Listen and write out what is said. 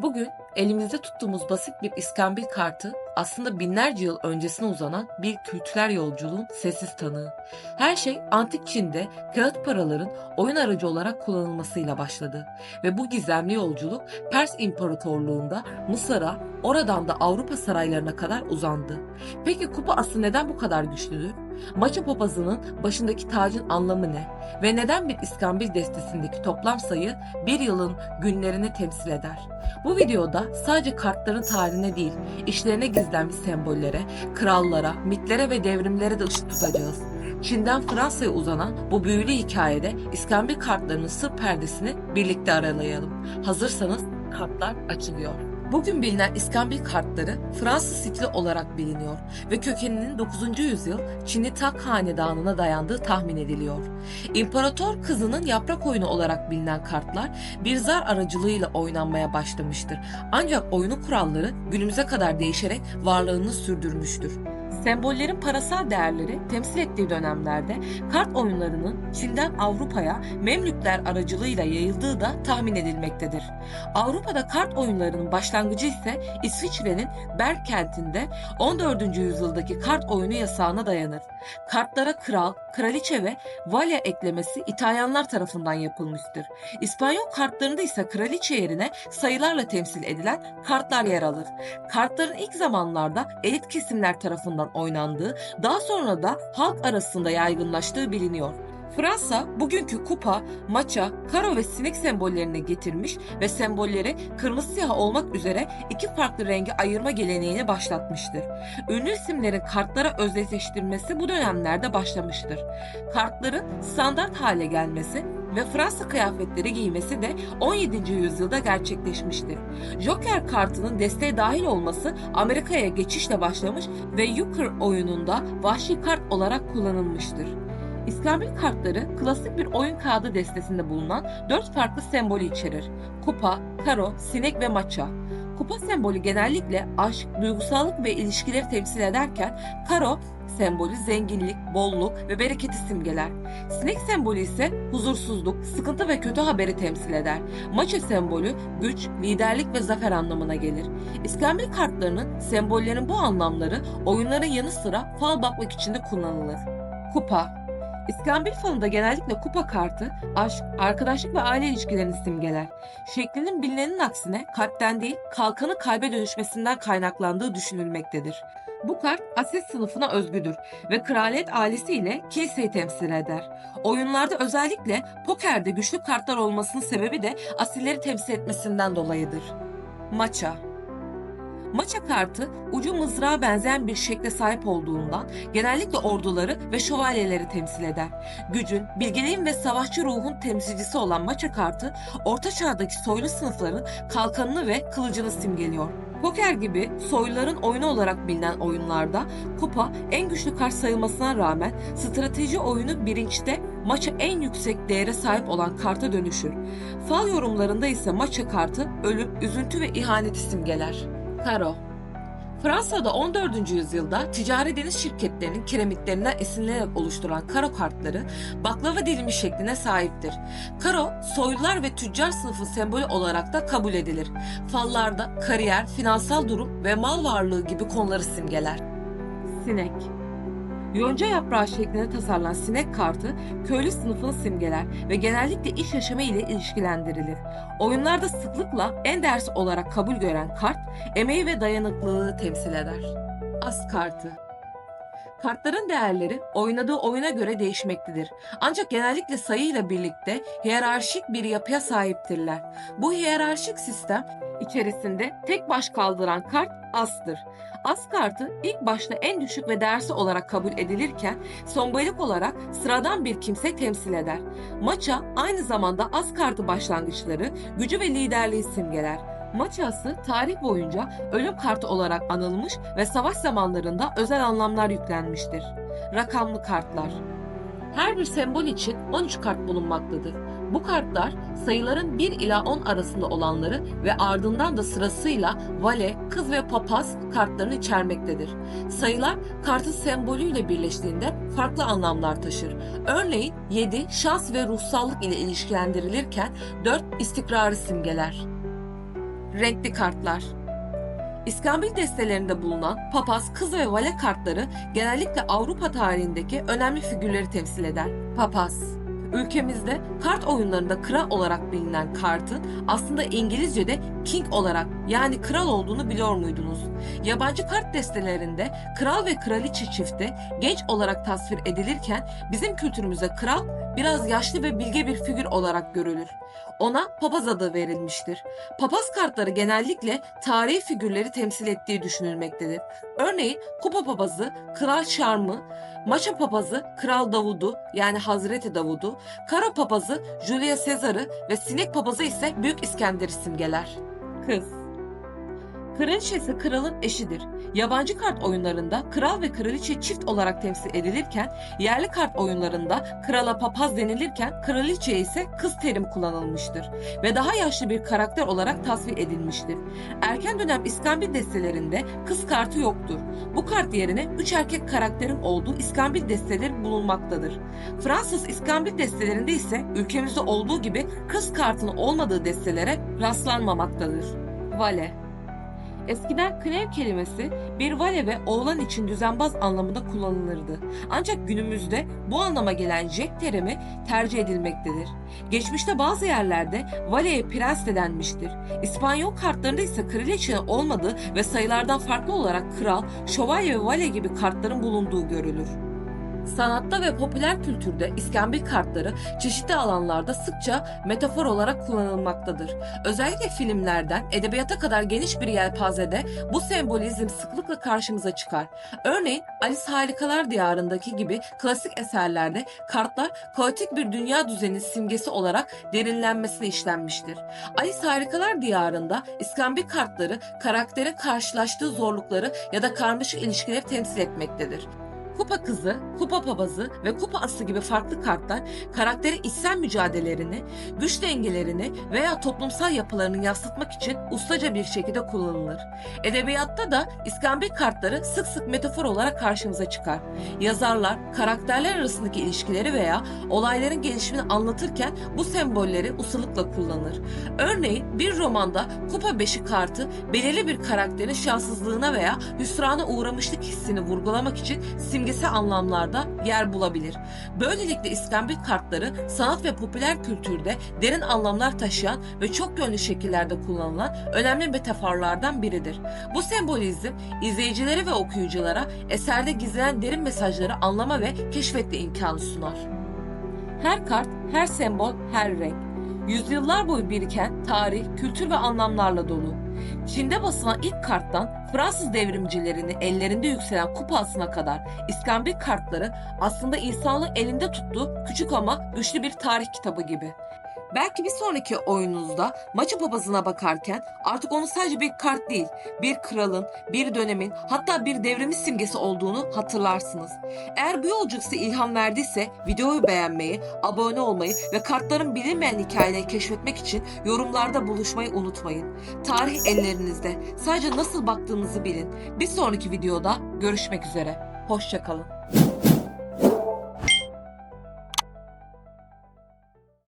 Bugün elimizde tuttuğumuz basit bir iskambil kartı aslında binlerce yıl öncesine uzanan bir kültürel yolculuğun sessiz tanığı. Her şey antik Çin'de kağıt paraların oyun aracı olarak kullanılmasıyla başladı. Ve bu gizemli yolculuk Pers İmparatorluğu'nda Mısır'a, oradan da Avrupa saraylarına kadar uzandı. Peki kupa aslı neden bu kadar güçlüdür? Maça papazının başındaki tacın anlamı ne? Ve neden bir iskambil destesindeki toplam sayı bir yılın günlerini temsil eder? Bu videoda sadece kartların tarihine değil, işlerine gizlenmiş sembollere, krallara, mitlere ve devrimlere de ışık tutacağız. Çin'den Fransa'ya uzanan bu büyülü hikayede iskambil kartlarının sır perdesini birlikte aralayalım. Hazırsanız kartlar açılıyor. Bugün bilinen iskambil kartları Fransız stili olarak biliniyor ve kökeninin 9. yüzyıl Çinli Tak Hanedanı'na dayandığı tahmin ediliyor. İmparator kızının yaprak oyunu olarak bilinen kartlar bir zar aracılığıyla oynanmaya başlamıştır. Ancak oyunun kuralları günümüze kadar değişerek varlığını sürdürmüştür. Sembollerin parasal değerleri temsil ettiği dönemlerde kart oyunlarının Çin'den Avrupa'ya Memlükler aracılığıyla yayıldığı da tahmin edilmektedir. Avrupa'da kart oyunlarının başlangıcı ise İsviçre'nin Berg kentinde 14. yüzyıldaki kart oyunu yasağına dayanır. Kartlara kral, kraliçe ve valya eklemesi İtalyanlar tarafından yapılmıştır. İspanyol kartlarında ise kraliçe yerine sayılarla temsil edilen kartlar yer alır. Kartların ilk zamanlarda elit kesimler tarafından oynandığı, daha sonra da halk arasında yaygınlaştığı biliniyor. Fransa bugünkü kupa, maça, karo ve sinek sembollerini getirmiş ve sembolleri kırmızı siyah olmak üzere iki farklı rengi ayırma geleneğini başlatmıştır. Ünlü isimlerin kartlara özdeşleştirilmesi bu dönemlerde başlamıştır. Kartların standart hale gelmesi ve Fransa kıyafetleri giymesi de 17. yüzyılda gerçekleşmiştir. Joker kartının desteğe dahil olması Amerika'ya geçişle başlamış ve Euchre oyununda vahşi kart olarak kullanılmıştır. İskambil kartları klasik bir oyun kağıdı destesinde bulunan 4 farklı sembolü içerir. Kupa, karo, sinek ve maça. Kupa sembolü genellikle aşk, duygusallık ve ilişkileri temsil ederken karo sembolü zenginlik, bolluk ve bereketi simgeler. Sinek sembolü ise huzursuzluk, sıkıntı ve kötü haberi temsil eder. Maça sembolü güç, liderlik ve zafer anlamına gelir. İskambil kartlarının sembollerin bu anlamları oyunların yanı sıra fal bakmak için de kullanılır. Kupa. İskambil falında genellikle kupa kartı aşk, arkadaşlık ve aile ilişkilerini simgeler. Şeklinin bilinenin aksine kalpten değil kalkanı kalbe dönüşmesinden kaynaklandığı düşünülmektedir. Bu kart asil sınıfına özgüdür ve kraliyet ailesi ile kiliseyi temsil eder. Oyunlarda özellikle pokerde güçlü kartlar olmasının sebebi de asilleri temsil etmesinden dolayıdır. Maça. Maça kartı ucu mızrağa benzeyen bir şekle sahip olduğundan genellikle orduları ve şövalyeleri temsil eder. Gücün, bilgeliğin ve savaşçı ruhun temsilcisi olan maça kartı orta çağdaki soylu sınıfların kalkanını ve kılıcını simgeliyor. Poker gibi soyluların oyunu olarak bilinen oyunlarda kupa en güçlü kart sayılmasına rağmen strateji oyunu bilinçte maça en yüksek değere sahip olan karta dönüşür. Fal yorumlarında ise maça kartı ölüm, üzüntü ve ihaneti simgeler. Karo. Fransa'da 14. yüzyılda ticari deniz şirketlerinin kiremitlerinden esinlenerek oluşturan karo kartları baklava dilimi şekline sahiptir. Karo, soylular ve tüccar sınıfı sembolü olarak da kabul edilir. Fallarda kariyer, finansal durum ve mal varlığı gibi konuları simgeler. Sinek. Yonca yaprağı şeklinde tasarlanan sinek kartı köylü sınıfını simgeler ve genellikle iş yaşamı ile ilişkilendirilir. Oyunlarda sıklıkla en değersiz olarak kabul gören kart, emeği ve dayanıklılığı temsil eder. As kartı. Kartların değerleri oynadığı oyuna göre değişmektedir. Ancak genellikle sayıyla birlikte hiyerarşik bir yapıya sahiptirler. Bu hiyerarşik sistem içerisinde tek baş kaldıran kart astır. As kartı ilk başta en düşük ve değersiz olarak kabul edilirken sembolik olarak sıradan bir kimse temsil eder. Maça aynı zamanda as kartı başlangıçları, gücü ve liderliği simgeler. Maçası tarih boyunca ölüm kartı olarak anılmış ve savaş zamanlarında özel anlamlar yüklenmiştir. Rakamlı kartlar. Her bir sembol için 13 kart bulunmaktadır. Bu kartlar sayıların 1 ila 10 arasında olanları ve ardından da sırasıyla vale, kız ve papaz kartlarını içermektedir. Sayılar kartın sembolüyle birleştiğinde farklı anlamlar taşır. Örneğin 7 şans ve ruhsallık ile ilişkilendirilirken 4 istikrarı simgeler. Renkli kartlar. İskambil destelerinde bulunan papaz, kız ve vale kartları genellikle Avrupa tarihindeki önemli figürleri temsil eder. Papaz. Ülkemizde kart oyunlarında kral olarak bilinen kartın aslında İngilizce'de king olarak yani kral olduğunu biliyor muydunuz? Yabancı kart destelerinde kral ve kraliçe çifti genç olarak tasvir edilirken bizim kültürümüzde kral biraz yaşlı ve bilge bir figür olarak görülür. Ona papaz adı verilmiştir. Papaz kartları genellikle tarihi figürleri temsil ettiği düşünülmektedir. Örneğin kupa papazı Kral Şarm'ı, maça papazı Kral Davud'u yani Hazreti Davud'u, kara papazı Julius Caesar'ı ve sinek papazı ise Büyük İskender'i simgeler. Kız. Kraliçesi kralın eşidir. Yabancı kart oyunlarında kral ve kraliçe çift olarak temsil edilirken, yerli kart oyunlarında krala papaz denilirken kraliçeye ise kız terim kullanılmıştır ve daha yaşlı bir karakter olarak tasvir edilmiştir. Erken dönem İskambil destelerinde kız kartı yoktur. Bu kart yerine 3 erkek karakterin olduğu İskambil desteleri bulunmaktadır. Fransız İskambil destelerinde ise ülkemizde olduğu gibi kız kartının olmadığı destelere rastlanmamaktadır. Vale. Eskiden klev kelimesi bir vale ve oğlan için düzenbaz anlamında kullanılırdı. Ancak günümüzde bu anlama gelen jack terimi tercih edilmektedir. Geçmişte bazı yerlerde valeye prens de denmiştir. İspanyol kartlarında ise kraliçenin olmadığı ve sayılardan farklı olarak kral, şövalye ve vale gibi kartların bulunduğu görülür. Sanatta ve popüler kültürde iskambil kartları çeşitli alanlarda sıkça metafor olarak kullanılmaktadır. Özellikle filmlerden edebiyata kadar geniş bir yelpazede bu sembolizm sıklıkla karşımıza çıkar. Örneğin Alice Harikalar Diyarı'ndaki gibi klasik eserlerde kartlar kaotik bir dünya düzeni simgesi olarak derinlenmesine işlenmiştir. Alice Harikalar Diyarı'nda iskambil kartları karakterin karşılaştığı zorlukları ya da karmaşık ilişkileri temsil etmektedir. Kupa kızı, kupa papazı ve kupa ası gibi farklı kartlar karakterin içsel mücadelelerini, güç dengelerini veya toplumsal yapılarını yansıtmak için ustaca bir şekilde kullanılır. Edebiyatta da iskambil kartları sık sık metafor olarak karşımıza çıkar. Yazarlar karakterler arasındaki ilişkileri veya olayların gelişimini anlatırken bu sembolleri ustalıkla kullanır. Örneğin bir romanda kupa beşi kartı belirli bir karakterin şanssızlığına veya hüsrana uğramışlık hissini vurgulamak için simgesel anlamlarda yer bulabilir. Böylelikle iskambil kartları sanat ve popüler kültürde derin anlamlar taşıyan ve çok yönlü şekillerde kullanılan önemli metaforlardan biridir. Bu sembolizm izleyicilere ve okuyuculara eserde gizlenen derin mesajları anlama ve keşfetme imkanı sunar. Her kart, her sembol, her renk. Yüzyıllar boyu biriken tarih, kültür ve anlamlarla dolu. Çin'de basılan ilk karttan Fransız devrimcilerinin ellerinde yükselen kupasına kadar iskambil kartları aslında insanlığın elinde tuttuğu küçük ama güçlü bir tarih kitabı gibi. Belki bir sonraki oyununuzda maça papazına bakarken artık onun sadece bir kart değil, bir kralın, bir dönemin hatta bir devrimin simgesi olduğunu hatırlarsınız. Eğer bu yolculuk size ilham verdiyse videoyu beğenmeyi, abone olmayı ve kartların bilinmeyen hikayelerini keşfetmek için yorumlarda buluşmayı unutmayın. Tarih ellerinizde. Sadece nasıl baktığınızı bilin. Bir sonraki videoda görüşmek üzere. Hoşça kalın.